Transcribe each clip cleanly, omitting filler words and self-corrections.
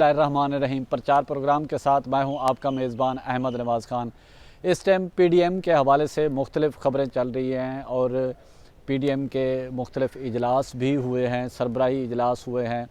बिस्मिल्लाहिर्रहमानिर्रहीम। प्रचार प्रोग्राम के साथ मैं हूं आपका मेज़बान अहमद नवाज़ खान। इस टाइम पीडीएम के हवाले से मुख्तलिफ़ ख़बरें चल रही हैं और पीडीएम के मुख्तलिफ़ इजलास भी हुए हैं, सरबराही इजलास हुए हैं।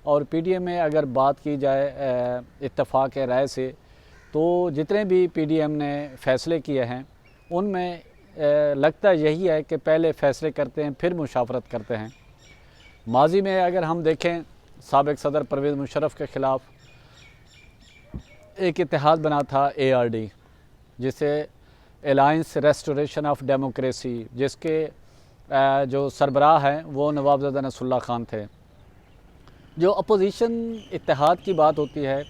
और पीडीएम में अगर बात की जाए इत्तफ़ाक़ राय से, तो जितने भी पीडीएम ने फ़ैसले किए हैं उनमें लगता यही है कि पहले फ़ैसले करते हैं फिर मुशावरत करते हैं। माजी में अगर हम देखें, साबिक़ सदर परवेज़ मुशर्रफ के ख़िलाफ़ एक इत्तेहाद बना था ARD, जिसे अलायंस रेस्टोरेशन ऑफ डेमोक्रेसी, जिसके जो सरबराह हैं वो नवाबज़ादा नसरुल्लाह खान थे। जो अपोजिशन इत्तेहाद की बात होती है,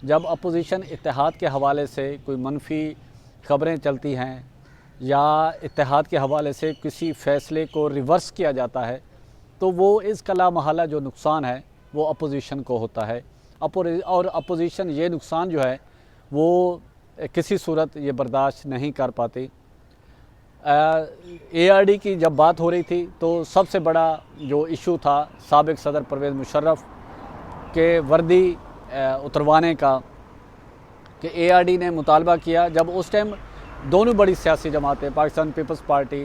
जब अपोजिशन इत्तेहाद के हवाले से कोई मनफी ख़बरें चलती हैं या इत्तेहाद के हवाले से किसी फ़ैसले को रिवर्स किया जाता है, तो वो इसका लामहला जो नुकसान है वो अपोजिशन को होता है। और अपोजिशन ये नुकसान जो है वो किसी सूरत ये बर्दाश्त नहीं कर पाती। ARD की जब बात हो रही थी तो सबसे बड़ा जो इशू था साबिक़ सदर परवेज़ मुशर्रफ के वर्दी उतरवाने का, कि ARD ने मुतालबा किया। जब उस टाइम दोनों बड़ी सियासी जमातें, पाकिस्तान पीपल्स पार्टी,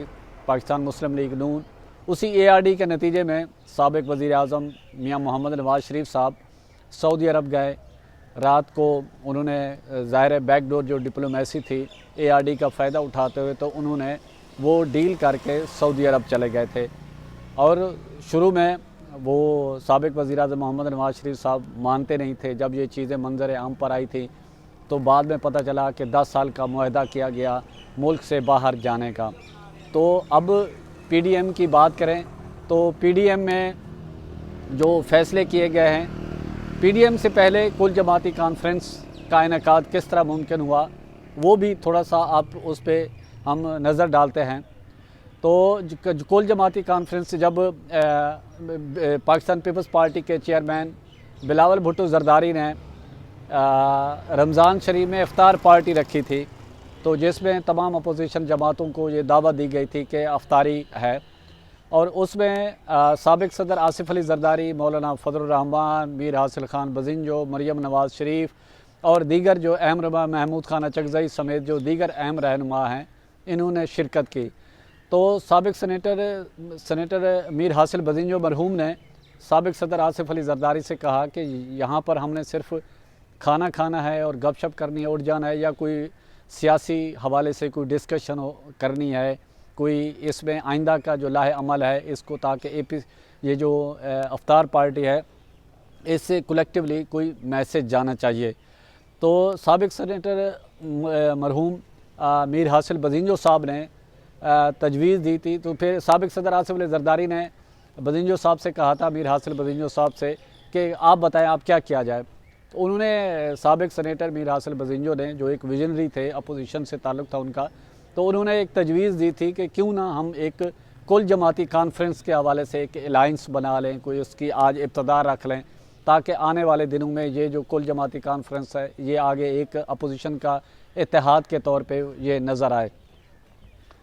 पाकिस्तान मुस्लिम लीग नून, उसी ARD के नतीजे में साबिक़ वज़ीर आज़म मियाँ मोहम्मद नवाज़ शरीफ साहब सऊदी अरब गए। रात को उन्होंने ज़ाहिर बैकडोर जो डिप्लोमेसी थी ARD का फ़ायदा उठाते हुए, तो उन्होंने वो डील करके सऊदी अरब चले गए थे। और शुरू में वो साबिक़ वज़ीर आज़म मोहम्मद नवाज़ शरीफ साहब मानते नहीं थे। जब ये चीज़ें मंज़र आम पर आई थी तो बाद में पता चला कि 10 साल का मुआहदा किया गया मुल्क से बाहर जाने का। तो अब पीडीएम की बात करें तो पीडीएम में जो फ़ैसले किए गए हैं, पीडीएम से पहले कुल जमाती कॉन्फ्रेंस का इनेकाद किस तरह मुमकिन हुआ, वो भी थोड़ा सा आप उस पर हम नज़र डालते हैं। तो कुल जमाती कॉन्फ्रेंस जब पाकिस्तान पीपल्स पार्टी के चेयरमैन बिलावल भुट्टो ज़रदारी ने रमज़ान शरीफ में इफ्तार पार्टी रखी थी, तो जिसमें तमाम अपोजिशन जमातों को ये दावत दी गई थी कि अफ्तारी है। और उसमें साबिक़ सदर आसिफ़ अली ज़रदारी, मौलाना फ़ज़लुर रहमान, मीर हासिल ख़ान बज़िंजो, मरियम नवाज़ शरीफ और दीगर जो अहम रहनुमा, महमूद ख़ान अचकज़ई समेत जो दीगर अहम रहनुमा हैं, इन्होंने शिरकत की। तो साबिक़ सेनेटर मीर हासिल बज़िंजो मरहूम ने साबिक़ सदर आसिफ़ अली ज़रदारी से कहा कि यहाँ पर हमने सिर्फ़ खाना खाना है और गपशप करनी है, उठ जाना है, या कोई सियासी हवाले से कोई डिस्कशन करनी है, कोई इसमें आइंदा का जो लाहे अमल है इसको, ताकि ये जो अफ्तार पार्टी है इससे कलेक्टिवली कोई मैसेज जाना चाहिए। तो साबिक़ सेनेटर मरहूम मीर हासिल बज़िंजो साहब ने तजवीज़ दी थी। तो फिर साबिक़ सदर आसिफ़ अली ज़रदारी ने बज़िंजो साहब से कहा था, मीर हासिल बज़िंजो साहब से, कि आप बताएं आप क्या किया जाए। तो उन्होंने साबिक़ सेनेटर मीर हासिल बज़िंजो ने, जो एक विजनरी थे, अपोजिशन से ताल्लुक़ था उनका, तो उन्होंने एक तजवीज़ दी थी कि क्यों ना हम एक कुल जमाती कॉन्फ्रेंस के हवाले से एक अलायंस बना लें, कोई उसकी आज इब्तदा रख लें, ताकि आने वाले दिनों में ये जो कुल जमाती कॉन्फ्रेंस है ये आगे एक अपोजिशन का इत्तेहाद के तौर पे ये नज़र आए।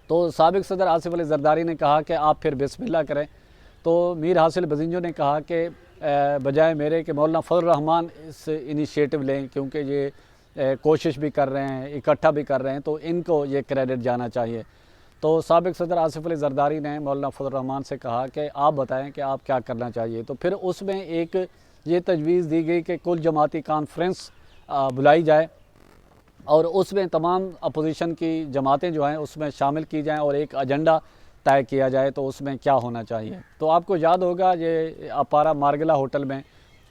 तो साबिक़ सदर आसिफ़ अली ज़रदारी ने कहा कि आप फिर बिस्मिल्लाह करें। तो मीर हासिल बज़िंजो ने कहा कि बजाय मेरे कि मौलाना फ़ज़लुर रहमान इस इनिशिएटिव लें, क्योंकि ये कोशिश भी कर रहे हैं, इकट्ठा भी कर रहे हैं, तो इनको ये क्रेडिट जाना चाहिए। तो साबिक़ सदर आसिफ़ अली ज़रदारी ने मौलाना फ़ज़लुर रहमान से कहा कि आप बताएं कि आप क्या करना चाहिए। तो फिर उसमें एक ये तजवीज़ दी गई कि कुल जमाती कॉन्फ्रेंस बुलाई जाए और उसमें तमाम अपोजिशन की जमातें जो हैं उसमें शामिल की जाएँ और एक एजेंडा तय किया जाए, तो उसमें क्या होना चाहिए। तो आपको याद होगा ये अपारा मारगला होटल में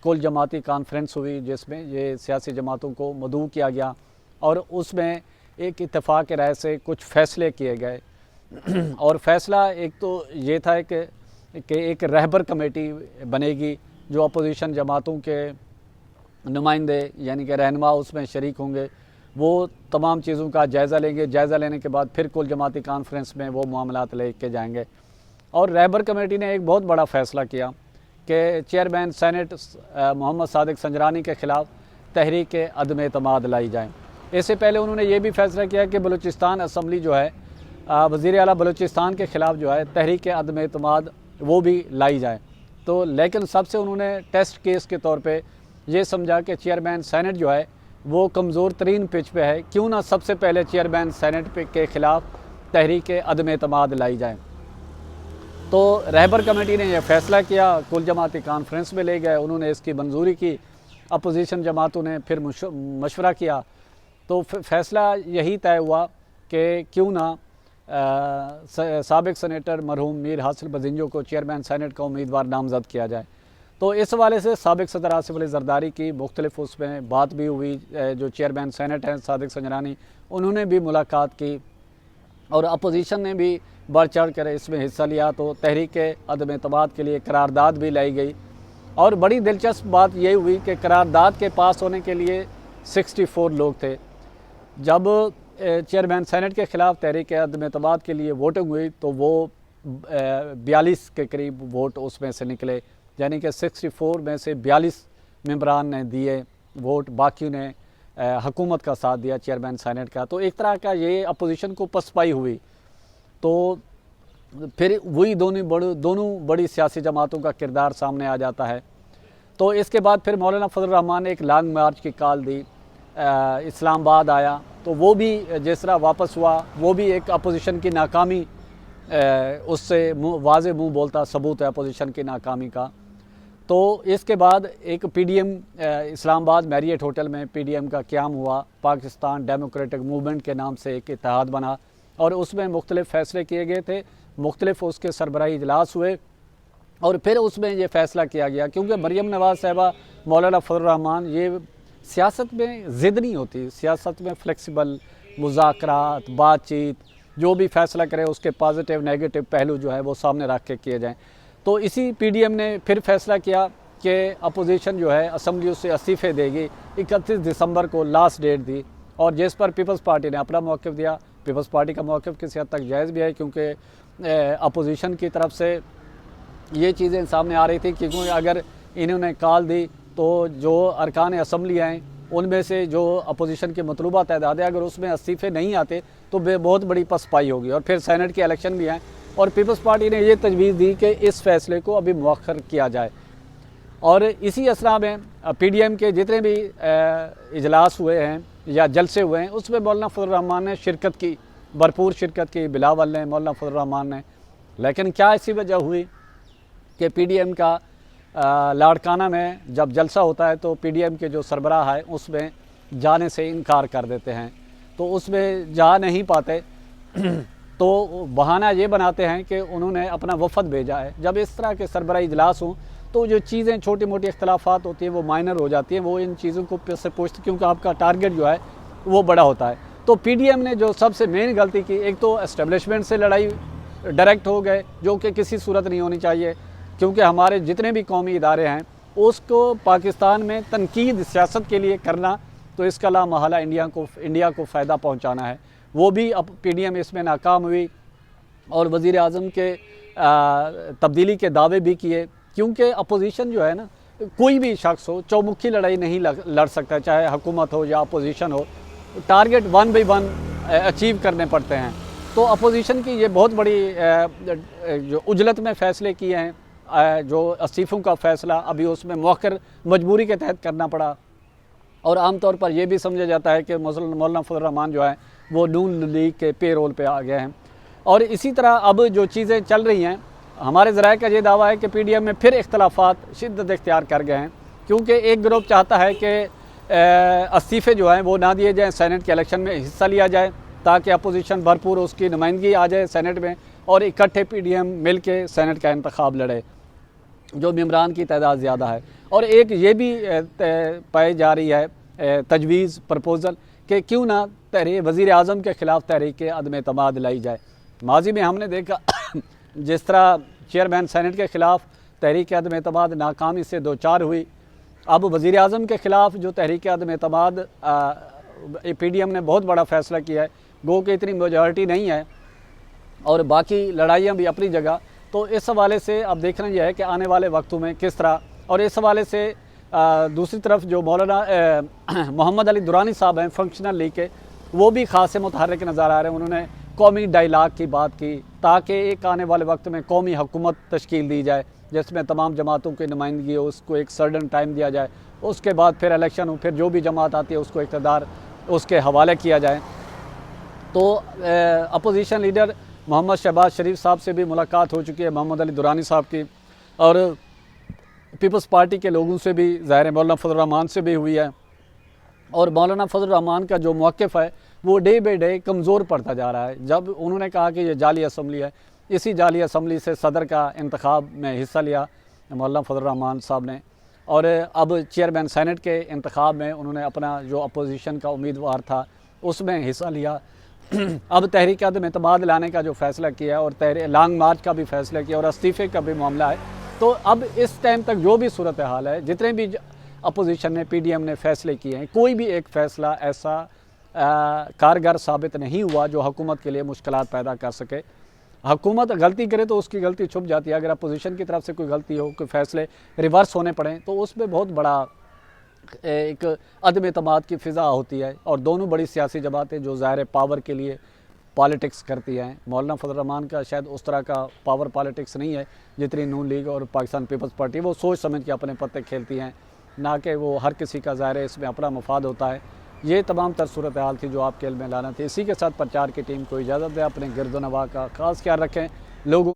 कुल जमाती कॉन्फ्रेंस हुई, जिसमें ये सियासी जमातों को मदऊ किया गया और उसमें एक इत्तेफाक राय से कुछ फ़ैसले किए गए। और फ़ैसला एक तो ये था कि एक रहबर कमेटी बनेगी, जो अपोजिशन जमातों के नुमाइंदे यानी कि रहनुमा उसमें शरीक होंगे, वो तमाम चीज़ों का जायज़ा लेंगे। जायज़ा लेने के बाद फिर कुल जमाती कॉन्फ्रेंस में वो मामलात लेके जाएंगे। और रहबर कमेटी ने एक बहुत बड़ा फ़ैसला किया कि चेयरमैन सेनेट मोहम्मद सादिक संजरानी के ख़िलाफ़ तहरीक अदम एतमाद लाई जाए। इससे पहले उन्होंने ये भी फ़ैसला किया कि बलूचिस्तान असम्बली जो है, वज़ीर आला बलूचिस्तान के ख़िलाफ़ जो है तहरीक अदम एतमाद वो भी लाई जाए। तो लेकिन सबसे उन्होंने टेस्ट केस के तौर पे ये समझा कि चेयरमैन सेनेट जो है वो कमज़ोर तरीन पिच पे है, क्यों ना सबसे पहले चेयरमैन सेनेट के ख़िलाफ़ तहरीक अदम एतमाद लाई जाए। तो रहबर कमेटी ने यह फ़ैसला किया, कुल जमाती कॉन्फ्रेंस में ले गए, उन्होंने इसकी मंजूरी की, अपोजिशन जमातों ने फिर मशवरा किया, तो फ़ैसला यही तय हुआ कि क्यों ना साबिक सेनेटर मरहूम मीर हासिल बजिंजो को चेयरमैन सेनेट का उम्मीदवार नामज़द किया जाए। तो इस हवाले से साबिक सदर आसिफ अली जरदारी की मुख्तलिफ उसमें बात भी हुई, जो चेयरमैन सेनेट हैं सादिक संजरानी, उन्होंने भी मुलाकात की और अपोजिशन ने भी बढ़ चढ़ कर इसमें हिस्सा लिया। तो तहरीक अदम एतमाद के लिए करारदाद भी लाई गई और बड़ी दिलचस्प बात यही हुई कि करारदाद के पास होने के लिए 64 लोग थे। जब चेयरमैन सेनेट के ख़िलाफ़ तहरीक अदम एतमाद के लिए वोटिंग हुई तो वो 42 के करीब वोट उसमें से निकले, यानी कि 64 में से 42 मेंबरान ने दिए वोट, बाकी ने हुकूमत का साथ दिया चेयरमैन सेनेट का। तो एक तरह का ये अपोजिशन को पसपाई हुई। तो फिर वही दोनों बड़ी सियासी जमातों का किरदार सामने आ जाता है। तो इसके बाद फिर मौलाना फजल रहमान ने एक लॉन्ग मार्च की कॉल दी, इस्लामाबाद आया, तो वो भी जिस तरह वापस हुआ वो भी एक अपोजिशन की नाकामी, उससे वाज़े मुँह बोलता सबूत है अपोजिशन की नाकामी का। तो इसके बाद एक पीडीएम इस्लामाबाद मैरियट होटल में पीडीएम का क़याम हुआ, पाकिस्तान डेमोक्रेटिक मूवमेंट के नाम से एक इत्तेहाद बना और उसमें मुख्तलिफ़ फ़ैसले किए गए थे, मुख्तलिफ़ उसके सरबराही इजलास हुए और फिर उसमें ये फ़ैसला किया गया, क्योंकि मरियम नवाज़ साहिबा, मौलाना फजल रहमान, ये सियासत में ज़िद नहीं होती, सियासत में फ्लेक्सिबल मुज़ाकरात, बातचीत, जो भी फ़ैसला करे उसके पॉजिटिव नेगेटिव पहलू जो है वो सामने रख के किए जाएँ। तो इसी पीडीएम ने फिर फ़ैसला किया कि अपोजिशन जो है असम्बली उससे इस्तीफ़े देगी, 31 दिसंबर को लास्ट डेट दी और जिस पर पीपल्स पार्टी ने अपना मौक़िफ़ दिया। पीपल्स पार्टी का मौक़िफ़ किसी हद तक जायज़ भी है, क्योंकि अपोजिशन की तरफ से ये चीज़ें सामने आ रही थी, क्योंकि अगर इन्होंने कॉल दी तो जो अरकान असम्बली हैं उनमें से जो अपोजिशन की मतलूबा तादाद है, अगर उसमें इस्तीफ़े नहीं आते तो बहुत बड़ी पसपाई होगी और फिर सेनेट के इलेक्शन भी हैं। और पीपल्स पार्टी ने ये तजवीज़ दी कि इस फ़ैसले को अभी मुअख्खर किया जाए। और इसी असरा में पीडीएम के जितने भी इजलास हुए हैं या जलसे हुए हैं उसमें मौलाना फजल रहमान ने शिरकत की, भरपूर शिरकत की, बिलावल ने, मौलाना फजल रहमान ने। लेकिन क्या ऐसी वजह हुई कि पीडीएम का लाड़काना में जब जलसा होता है तो पीडीएम के जो सरबराह है उसमें जाने से इनकार कर देते हैं, तो उसमें जा नहीं पाते तो बहाना ये बनाते हैं कि उन्होंने अपना वफद भेजा है। जब इस तरह के सरबराही इजलास हों तो जो चीज़ें छोटी मोटी इख्तलाफात होती हैं वो माइनर हो जाती हैं, वो इन चीज़ों को से पूछते, क्योंकि आपका टारगेट जो है वो बड़ा होता है। तो पीडीएम ने जो सबसे मेन गलती की, एक तो एस्टेब्लिशमेंट से लड़ाई डायरेक्ट हो गए, जो कि किसी सूरत नहीं होनी चाहिए, क्योंकि हमारे जितने भी कौमी इदारे हैं उसको पाकिस्तान में तनकीद सियासत के लिए करना, तो इसका ला महला इंडिया को फ़ायदा पहुँचाना है। वो भी अब पीडीएम इसमें नाकाम हुई और वज़ीर आज़म के तब्दीली के दावे भी किए, क्योंकि अपोजिशन जो है ना, कोई भी शख्स हो चौमुखी लड़ाई नहीं लड़ सकता, चाहे हुकूमत हो या अपोजिशन हो, टारगेट 1 by 1 अचीव करने पड़ते हैं। तो अपोजिशन की ये बहुत बड़ी जो उजलत में फ़ैसले किए हैं, जो इस्तीफ़ों का फ़ैसला अभी उसमें मौखर मजबूरी के तहत करना पड़ा और आमतौर पर यह भी समझा जाता है कि मौलाना फजल रहमान जो है वो नून लीग के पे रोल पे आ गए हैं। और इसी तरह अब जो चीज़ें चल रही हैं, हमारे ज़राए का ये दावा है कि पीडीएम में फिर इख्तलाफात शिद्दत इख्तियार कर गए हैं, क्योंकि एक ग्रुप चाहता है कि इस्तीफ़े जो हैं वो ना दिए जाएँ, सेनेट के इलेक्शन में हिस्सा लिया जाए ताकि अपोजिशन भरपूर उसकी नुमाइंदगी आ जाए सेनेट में और इकट्ठे पीडीएम मिल के सेनेट का इंतखाब लड़े, जो मेम्बरान की तादाद ज़्यादा है। और एक ये भी पाई जा रही है तजवीज़ प्रपोज़ल कि क्यों ना वज़ीर आज़म के ख़िलाफ़ तहरीक अदम एतमाद लाई जाए। माजी में हमने देखा जिस तरह चेयरमैन सेनेट के ख़िलाफ़ तहरीक अदम एतमाद नाकामी से दो चार हुई, अब वज़ीर आज़म के ख़िलाफ़ जो तहरीक अदम एतमाद पीडीएम ने बहुत बड़ा फ़ैसला किया है, गो कि इतनी मेजॉरिटी नहीं है और बाकी लड़ाइयाँ भी अपनी जगह। तो इस हवाले से अब देखना यह है कि आने वाले वक्तों में किस तरह, और इस हवाले से दूसरी तरफ जो मौलाना मोहम्मद अली दुरानी साहब हैं फंक्शनल लीग के, वो भी ख़ास मुतहर्रिक नज़र आ रहे हैं। उन्होंने कौमी डायलाग की बात की ताकि एक आने वाले वक्त में कौमी हुकूमत तश्कील दी जाए जिसमें तमाम जमातों की नुमाइंदगी हो, उसको एक सर्टन टाइम दिया जाए, उसके बाद फिर इलेक्शन हो, फिर जो भी जमात आती है उसको इक़्तिदार उसके हवाले किया जाए। तो अपोजिशन लीडर मोहम्मद शहबाज शरीफ साहब से भी मुलाकात हो चुकी है, मोहम्मद अली दुरानी साहब की, और पीपल्स पार्टी के लोगों से भी, ज़ाहिर मौलाना फजल रहमान से भी हुई है। और मौलाना फजल रहमान का जो मौक़िफ़ है वो डे बाई डे कमज़ोर पड़ता जा रहा है। जब उन्होंने कहा कि ये जाली असम्बली है, इसी जाली असम्बली से सदर का इंतखाब में हिस्सा लिया मौलाना फजल रहमान साहब ने, और अब चेयरमैन सेनेट के इंतखाब में उन्होंने अपना जो अपोजिशन का उम्मीदवार था उसमें हिस्सा लिया। अब तहरीक अदम एतमाद लाने का जो फ़ैसला किया और लॉन्ग मार्च का भी फ़ैसला किया और इस्तीफ़े का भी मामला है। तो अब इस टाइम तक जो भी सूरत हाल है, जितने भी अपोजिशन ने, PDM ने फ़ैसले किए हैं, कोई भी एक फ़ैसला ऐसा कारगर साबित नहीं हुआ जो हुकूमत के लिए मुश्किलात पैदा कर सके। हुकूमत गलती करे तो उसकी गलती छुप जाती है, अगर अपोजिशन की तरफ से कोई गलती हो, कोई फ़ैसले रिवर्स होने पड़ें तो उसमें बहुत बड़ा एक अदम एतमाद की फ़िज़ा होती है। और दोनों बड़ी सियासी जमातें जो ज़ाहिर पावर के लिए पॉलिटिक्स करती हैं, मौलाना फजल रहमान का शायद उस तरह का पावर पॉलिटिक्स नहीं है जितनी नून लीग और पाकिस्तान पीपल्स पार्टी, वो सोच समझ के अपने पत्ते खेलती हैं, ना कि वो हर किसी का ज़ाहिर इसमें अपना मफाद होता है। ये तमाम तर सूरत हाल थी जो आपके इल्म में लाना थी। इसी के साथ प्रचार की टीम को इजाज़त दें, अपने गिरदो नवाह का ख़ास ख्याल रखें। लोगों